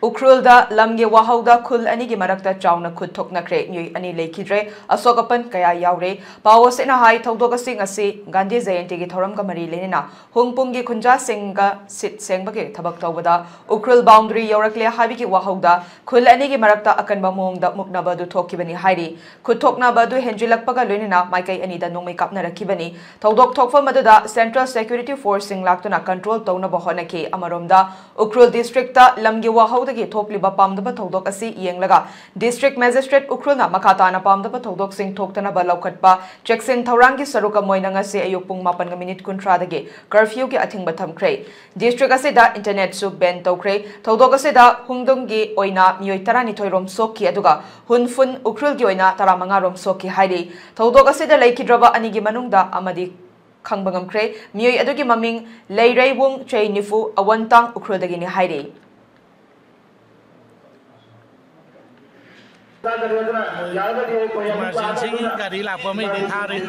Urkhul da lamgi wahouda khul anigi marakta chaona khut thoknakhare nyui ani lekhidre asokapan kaya yaure pawo sena hai thokdoka sing asi Gandhi Jayanti gi thoram ka mari lenina hungpung gi khunja singga sit sengbage thabak tawbada Urkhul boundary yorakle habi gi wahouda khul anigi marakta akanba mongda muknaba du thokibani hairi khut thoknaba du henjilakpaga lenina maikai ani da nongmai kapna rakhibani thodok thokfa maduda Central Security Force sing laktuna control tawna bahonaki amaromda Urkhul district ta lamgi wahouda Tokliba Pamdaba Todok Asi Yenglaga District Magistrate Urkhulna Makatana Pamdaba Todok Sing Toktana Balaukatpa Jackson Taurangi Saruka Moinangasi Ayupung Mapan Minute Kuntradage Curfew Ki Ating Batam Cray District Asida Internet Sub Ben Tokray Todok Asida Hungdungi Oina Mioitarani Toirom Soki Aduga Hunfun Urkhul Gioina Taramangarom Soki Haidi Todok Asida Laikidraba Anigi Manungda Amadi Kangbangam Cray Mioi Adugi Maming Leiray Wung Chay Nifu Awantang Urkhul Dagini Haidi Emergency गाड़ी लापा में देखा रहे